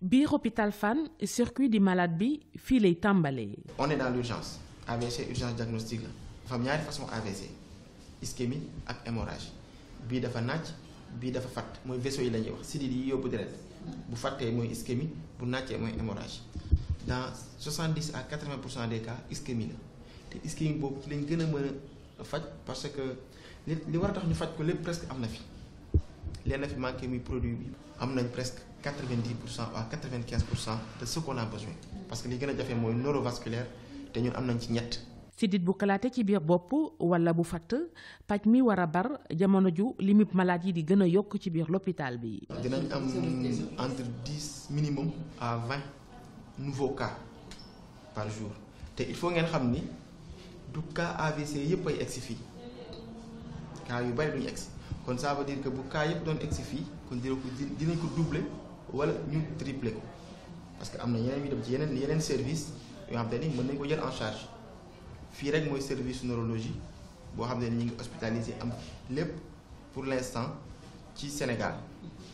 biir hôpital Fann circuit du malade bi fii lay tàmbalee. On est dans l'urgence. AVC urgence diagnostique la. dafa am ñaari façon AVC ischémie ak hémorragie bii dafa nàcc bii dafa fatt mooy vaisseau yi la ñuy wax sidit yi yóbbu deret bu fattee mooy ischémie bu nàccee mooy hémorragie dans 70 à 80% des cas ischémie la te ischémie boobu ci lañ gën a mën a faj parce que li war a tax ñu faj ko lépp presque am na fi leen na fi manqué muy produit bi am nañ presque 90% à 95% de ce qu'on a besoin parce que li gën a jafe mooy neurovasculaire te ñun am nañ ci ñett. sidit bu kalaate ci biir bopp wala bu fatt paj mi war a bar jamono ju limub malade yi di gën a yokk ci biir l'hôpital bi. dinañ am entre 10 minimum à 20 nouveaux cas par jour te il faut ngeen xam ni du cas AVC yëpp ay egsi fii cas yu bari duñu egsi kon ça veut dire que bu cas yëpp doon egsi fii kon dinañ ko doubler wala ñu tripler ko parce que am na yeneen yu dem ci yeneen service yoo xam te ni mën nañ ko jël en charge. fii rek mooy service neurologie boo xam ne ñu ngi hospitalisé am lépp pour l'instant ci Sénégal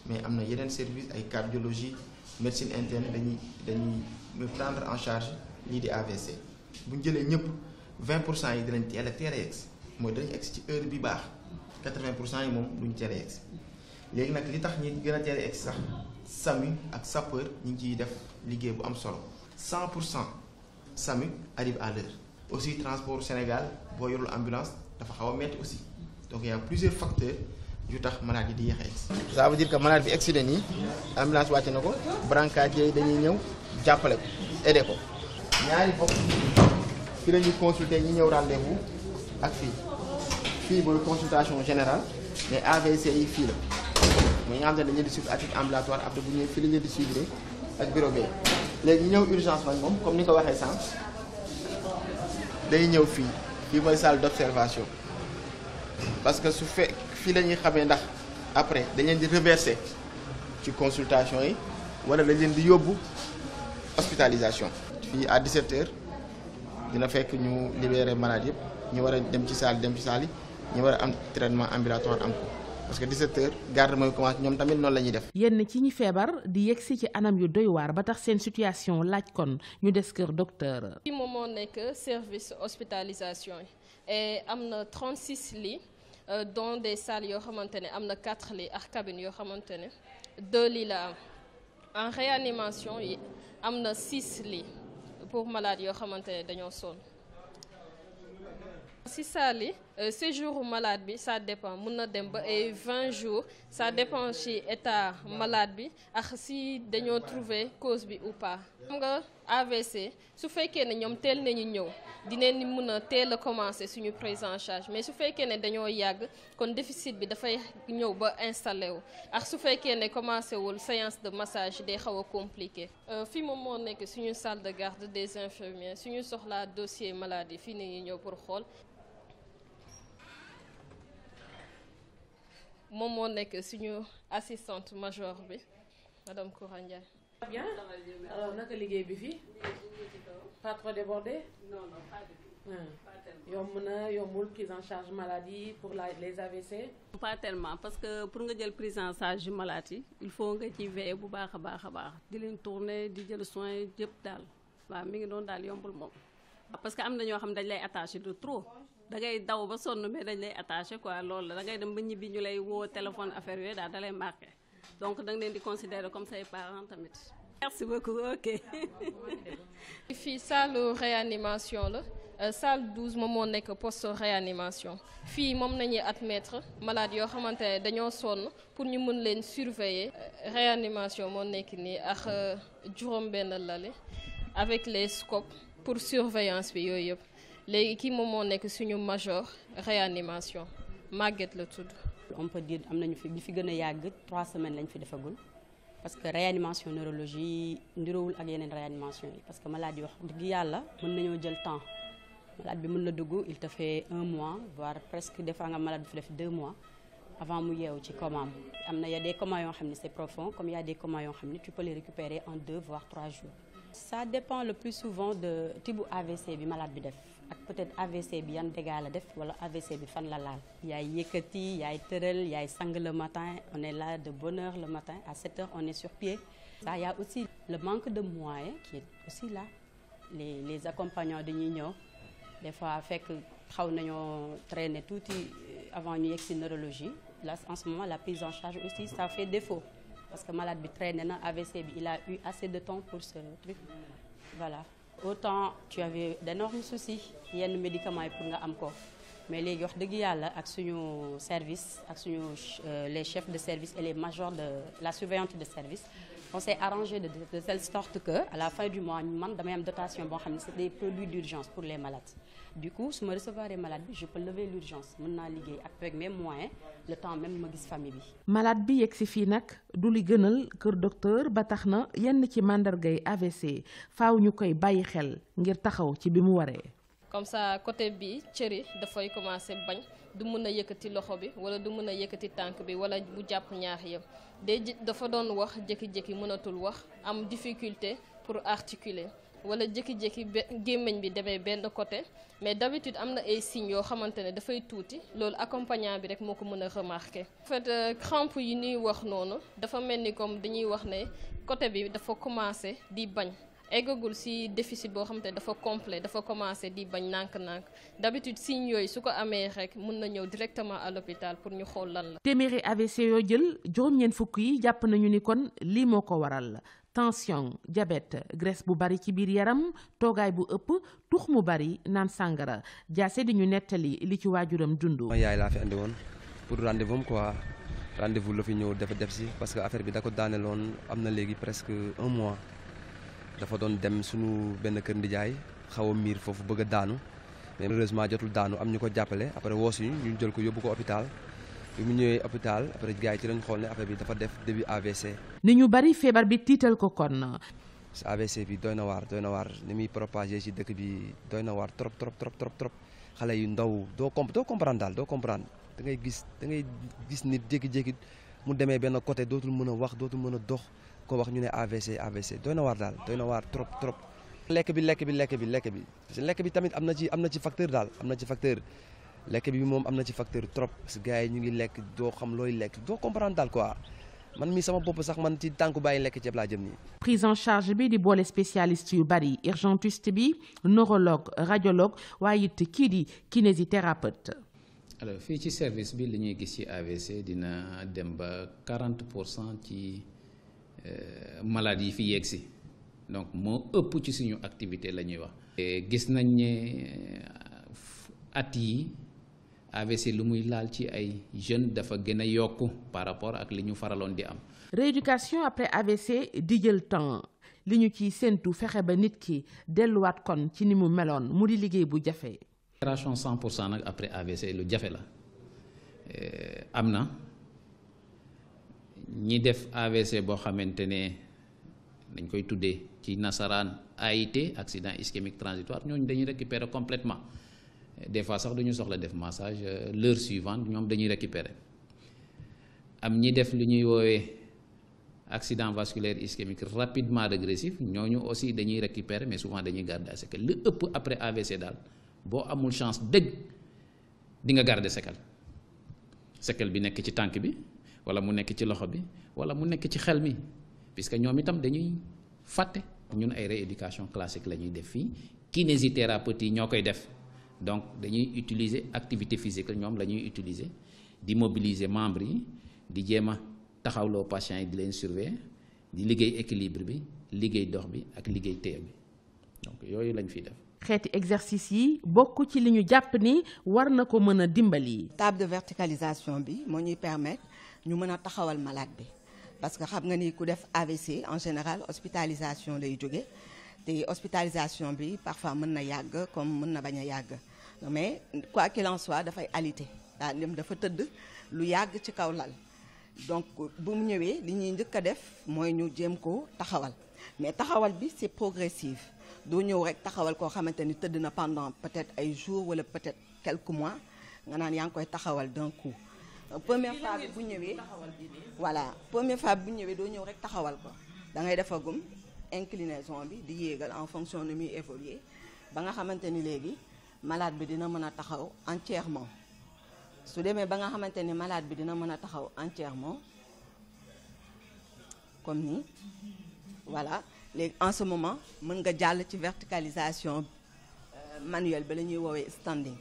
mais am na yeneen service ay cardiologie médecine interne dañuy prendre en charge lii di AVC bu ñu jëlee ñëpp 20% yi dinañ teel a yegsi mooy dinañ egsi ci heure bi baax 80% yi moom duñ teel a yegsi léegi nag li tax ñi gën a teel a egsi sax SAMU ak sapeur ñu ngi ciy def liggéey bu am solo 100% SAMU arrive à l'heure. aussi transport Sénégal boo yorul ambulance dafa xaw a metti aussi donc il y a plusieurs facteurs yu tax malade yi di yéex a egsi. ça veut dire que malade bi accident nii ambulance wàcc na ko brancardier yi dañuy ñëw jàppale ko aider ko ñaari bopp fii la ñuy consulter ñi ñëw rendez-vous ak fii mooy consultation générale mais AVC yi fii la mooy nga xam ne dañu leen di suivre à titre ambulatoire après bu ñëwee fii la ñu leen di suivre ak bureau bi léegi ñu ñëw urgence nag moom comme ni ko waxee sànq. day ñëw fii mooy salle d'observation parce que su fii la ñuy xamee ndax après dañ leen di reverser ci consultation yi wala dañ leen di yóbbu hospitalisation. fii à 17h dina fekk ñu libérer malade yëpp ñu war a dem ci salle yi ñu war a am traitement ambulatoire am ko parce que 17h garde mooy commencé ñoom tamit noonu la ñuy def. yenn ci ñi feebar di yegsi ci anam yu doy waar ba tax seen situation laaj kon ñu des kër docteur. fii moom moo nekk service hospitalisation yi et am na 36 lits dont des salles yoo xamante ne am na 4 lits ak cabine yoo xamante ne 2 lits la am en réanimation yi am na 6 lits pour malades yoo xamante ne dañoo sonn. si saali séjour malade bi ça dépend mun na dem ba ay 20 jours ça dépend ci état malade bi ak si dañoo trouver cause bi ou pas. xam nga AVC su fekkee ne ñoom teel nañu ñëw dinañ ni mun a teel a commencer suñu prise en charge mais su fekkee ne dañoo yàgg kon déficit bi dafay ñëw ba installé wu ak su fekkee ne commencé wul séance de massage day xaw a compliqué. fii moom moo nekk suñu salle de garde des infirmiers suñu soxlaa dossier maladie fii nañu ñëw pour xool. moom moo nekk suñu assistante major bi madame Koura Ndiaye. bien alors naka liggéey bi fii pas trop débordé. non pas du tout. yombul prise en charge maladie pour les AVC. pas tellement parce que pour nga jël prise en charge maladie il faut nga ci veiller bu baax a baax di leen tourner di jël soin yëpp daal waaw mi ngi doon daal yombul moom. parce que am na ñoo xam dañ lay attaché de trop. da ngay daw ba sonn mais dañ lay attaché quoi loolu la da ngay dem ba ñibbi ñu lay woo téléphone affaire yooyu daal da lay marqué donc da nga leen di considérer comme say parents tamit. merci beaucoup ok. fii salle réanimation la salle 12 moom moo nekk poste réanimation fii moom nañuy admettre malade yoo xamante ne dañoo sonn pour ñu mën leen surveiller. réanimation moo nekk nii ak juróom-benn lali avec les scopes pour surveillance bi yooyu yëpp. léegi kii moom moo nekk suñu major réanimation Maguette la tudd. on peut dire am nañu fi bi fi gën a yàgg 3 semaines lañ fi defagul parce que réanimation neurologie ndiroowul ak yeneen réanimation yi parce que malade yi wax dëgg yàlla mën nañoo jël temps malade bi mën na dugg il te fait 1 mois voire presque des fois nga malade bi fi def 2 mois avant mu yeewu ci coma am na y a des comas yoo xam ne c'est profond comme y a des comas yoo xam ne tu peux les récupérer en 2 voire 3 jours. ça dépend le plus souvent de type AVC bi malade bi def ak peut-être AVC bi yan dégâts la def wala AVC bi fan la laal. yaay yëkkati yaay tëral yaay sang le matin on est là de bonne heure le matin à 7 heures on est sur pied. Ça, il y a aussi le manque de moyens qui est aussi là. Les accompagnants dañuy ñëw des fois fekk xaw nañoo traîner tuuti avant ñu yegg si neurologie. Là, en ce moment, la prise en charge aussi, ça fait défaut. Parce que malade bi traîné na AVC bi, il a eu assez de temps pour ce truc. Voilà. Autant tu avais d'énormes soucis yenn médicaments yi pour nga am ko. Mais léegi wax dëgg yàlla ak suñu service ak suñu les chefs de service et les majors de la surveillante de service, on s'est arrangé de telle sorte que à la fin du mois man damay am dotation boo xam ne c'est des produits d'urgence pour les malades. Du coup su ma recevoir les malades bi je peux lever l'urgence mën naa liggéey avec mes moyens le temps même ma gis famille bi. malade bi yegg si fii nag du li gënal kër docteur ba tax na yenn ci màndargay AVC faaw ñu koy bàyyi xel ngir taxaw ci bi mu waree. comme ça côté bi cëri dafay commencer bañ du mën a yëkkati loxo bi wala du mën a yëkkati tànk bi wala bu jàpp ñaar yëpp dafa doon wax jékki-jékki mënatul wax am difficulté pour articuler wala jékki-jékki gémmiñ bi demee benn côté mais d'habitude am na ay signes yoo xamante ne dafay tuuti loolu accompagnant bi rek moo ko mën a remarquer. En fait crampe yi ñuy wax noonu dafa mel ni comme dañuy wax ne côté bi dafa commencer di bañ. eggagul ci déficit boo xamante ne dafa complet dafa commencé di bañ nànk-nànk d'habitude signes yooyu su ko amee rek mën na ñëw directement à l'hôpital pour ñu xool lan la. téeméeri AVC yoo jël juróom-ñeent fukk yi jàpp nañu ni kon lii moo ko waral tension diabète graisse bu bari ci biir yaram toogaay bu ëpp tux mu bari naan sàngara jaase di ñu nettali li ci waajuram dund. ma yaay laa fi andi woon pour rendez-vous quoi rendez-vous la fi ñëw def si parce que affaire bi da ko daaneloon am na léegi presque un mois. dafa doon dem suñu benn kër ndijaay xaw a miir foofu bëgg a daanu mais malheureusement jotul daanu am ñu ko jàppale après woosuñu ñu jël ko yóbbu ko hôpital bi mu ñëwee hôpital après gars yi ci lañ xool ne affaire bi dafa def début AVC. ni ñu bari feebar bi tiital ko kon. sa AVC bi doy na waar ni muy propagé ci dëkk bi doy na waar trop xale yu ndaw doo comprendre daal doo comprendre da ngay gis nit jékki-jékki mu demee benn côté dootul mën a wax dootul mën a dox. ko wax ñu ne AVC doy na waar daal doy na waar trop. lekk bi tamit am na ci facteur daal am na ci facteur lekk bi moom am na ci facteur trop parce que gars yi ñu ngi lekk doo xam looy lekk doo comprendre daal quoi man mi sama bopp sax man ci tànku bàyyi lekk ceeb laa jëm nii. prise en charge bi di boole spécialiste yu bari urgentiste bi neurologue radiologue waaye it kii di kinésithérapeute. alors fii ci service bi li ñuy gis ci AVC dina dem ba 40% ci. maladies yi fi yegg si donc moo ëpp ci suñu activité la ñuy wax. gis nañ ne at yi AVC lu muy laal ci ay jeunes dafa gën a yokku par rapport ak li ñu faraloon di am. rééducation après AVC di jël temps li ñu ciy séentu fexe ba nit ki delluwaat kon ci ni mu meloon mu di liggéey bu jafe. récupération 100% nag après AVC lu jafe la am na. ñi def AVC boo xamante ne dañ koy tuddee ci nasaraan AIT accident ischémique transitoire ñooñu dañuy récupérer complètement des fois sax duñu soxla def massage l'heure suivante ñoom dañuy récupérer am ñi def lu ñuy woowee accident vasculaire ischémique rapidement régressif ñooñu aussi dañuy récupérer mais souvent dañuy garder à séquelle li ëpp après AVC daal boo amul chance dëgg di nga garder séquelle bi nekk ci tànk bi wala mu nekk ci loxo bi wala mu nekk ci xel mi puisque ñoom itam dañuy fàtte ñun ay rééducation classique la ñuy def fii kinésithérapeute yi ñoo koy def donc dañuy utiliser activité physique ñoom la ñuy utiliser di mobiliser membres yi di jéem a taxawloo patients yi di leen surveiller di liggéey équilibre bi liggéey dox bi ak liggéey téye bi donc yooyu lañ fiy def. xeeti exercice yi bokk ci li ñu jàpp ni war na ko mën a dimbali. table de verticalisation bi moo ñuy permettre ñu mën a taxawal malade bi parce que xam nga ni ku def AVC en général hospitalisation lay jóge te hospitalisation bi parfois mën na yàgg comme mën na bañ a yàgg mais quoi qu'il en soit dafay alité dafa tëdd lu yàgg ci kaw lal donc bu mu ñëwee li ñuy njëkk a def mooy ñu jéem ko taxawal mais taxawal bi c'est progressif doo ñëw rek taxawal koo xamante ni tëdd na pendant peut-être ay jours wala peut-être quelques mois nga naan yaa ngi koy taxawal d'un coup. première fois bi bu ñëwee voilà première fois bi bu ñëwee doo ñëw rek taxawal ko da ngay defagum inclinaison bi di yéegal en fonction de muy évoluer ba nga xamante ni léegi malade bi dina mën a taxaw entièrement su demee ba nga xamante ni malade bi dina mën a taxaw entièrement comme ni voilà léegi en ce moment mën nga jàll ci verticalisation manuelle ba la ñuy woowee standing.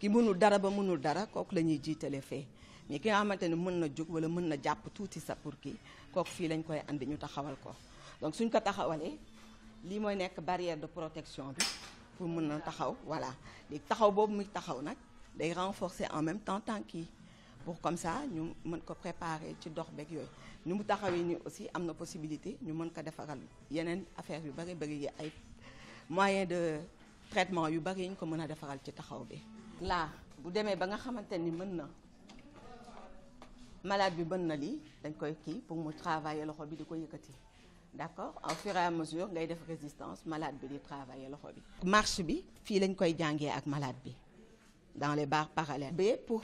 ki mënul dara ba mënul dara kooku la ñuy jiitale fee mais ki nga xamante ne mën na jóg wala mën na jàpp tuuti sa pour kii kooku fii lañ koy andi ñu taxawal ko donc suñ ko taxawalee lii mooy nekk barrière de protection bi pour mën na taxaw voilà léegi taxaw boobu muy taxaw nag day renforcer en même temps tànk yi pour comme ça ñu mën ko préparer ci dox beeg yooyu ni mu taxawee nii aussi am na possibilité ñu mën ko defaral yeneen affaire yu bari bari yi ay moyens de traitement yu bari yi ñu ko mën a defaral ci taxaw bi. là bu demee ba nga xamante ni mën na malade bi mën na lii dañ koy kii pour mu travailler loxo bi di ko yëkkati d'accord au fur et à mesure ngay def résistance malade bi di travailler loxo bi. marche bi fii lañ koy jàngee ak malade bi dans les barres parallèles. ba pour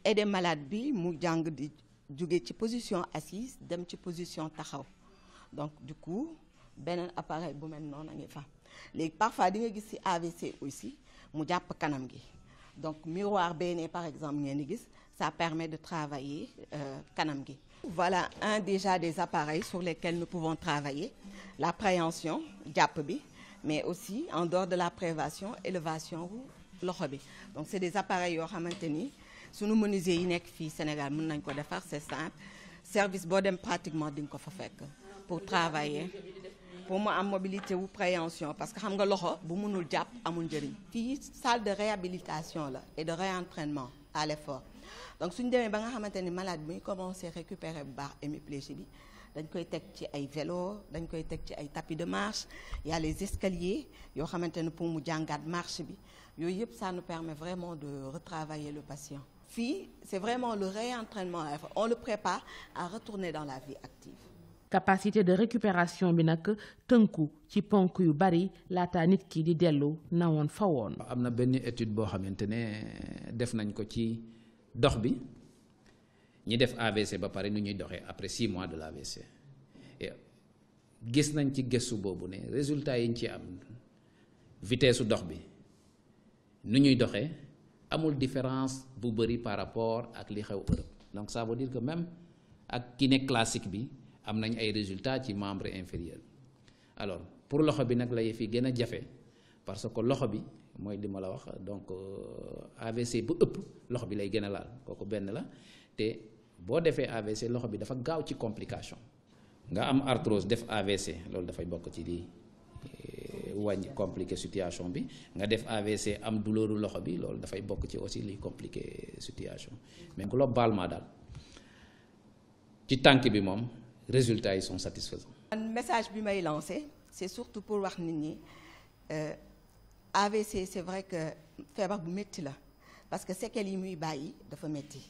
aider malade bi mu jàng di jóge ci position assise dem ci position taxaw donc du coup beneen appareil bu mel noonu a ngi fa léegi parfois di nga gis ci AVC aussi mu jàpp kanam gi donc miroir benn par exemple ngeen di gis ça permet de travailler kanam gi. Voilà un déjà des appareils sur lesquels nous pouvons travailler la préhension jàpp bi mais aussi en dehors de la prévention élévation loxo bi donc c'est des appareils yoo xamante ni sunu menuisier yi nekk fii Sénégal mën nañ ko defar c'est simple service boo dem pratiquement di nga ko fa fekk pour travailler pour mu am mobilité wu préhension parce que xam nga loxo bu mënul jàpp amul njëriñ. fii salle de réhabilitation la et de réentraînement à l'effort donc suñu demee ba nga xamante ni malade bi muy commencer récupérer bu baax hémiplégie bi dañ koy teg ci ay vélo dañ koy teg ci ay tapis de marche y a les escaliers yoo xamante ne pour mu jàngaat marche bi yooyu yëpp ça nous permet vraiment de retravailler le patient. fii c'est vraiment le réentraînement on le prépare à retourner dans la vie active. capacité de récupération bi nag tënku ci ponk yu bari laata nit ki di dellu nawoon fa woon. am na benn étude boo xamante ne def nañ ko ci dox bi ñi def AVC ba pare nu ñuy doxee après 6 mois de l'AVC et gis nañ ci gëstu boobu ne résultat yi ñu ci am vitesse su dox bi nu ñuy doxee amul différence bu bëri par rapport ak li xew Europe donc ça veut dire que même ak kiné classique bi am nañ ay résultats ci membre inférieur alors pour loxo bi nag la fi gën a jafe parce que loxo bi mooy li ma la wax donc AVC bu ëpp loxo bi lay gën a laal kooku benn la te boo defee AVC loxo bi dafa gaaw ci complication nga am arthrose def AVC loolu dafay bokk ci di wàññi compliqué situation bi nga def AVC am douleuru loxo bi loolu dafay bokk ci aussi liy compliqué situation mais globalement daal ci tànk bi moom résultats yi sont satisfaisants. message bi may lancé c'est surtout pour wax nit ñi AVC c'est vrai que feebar bu métti la parce que séquelles yi muy bàyyi dafa métti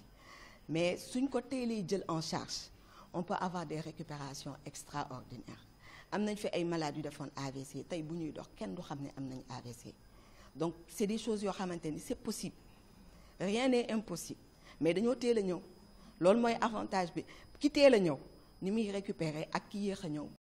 mais suñ ko teelee jël en charge on peut avoir des récupérations extraordinaires am nañ fi ay malades yu defoon AVC tey bu ñuy dox kenn du xam ne am nañ AVC donc c'est des choses yoo xamante ni c'est possible rien n'est impossible mais dañoo teel a ñëw loolu mooy avantage bi ki teel a ñëw ni muy récupérer ak ki yéex a ñëw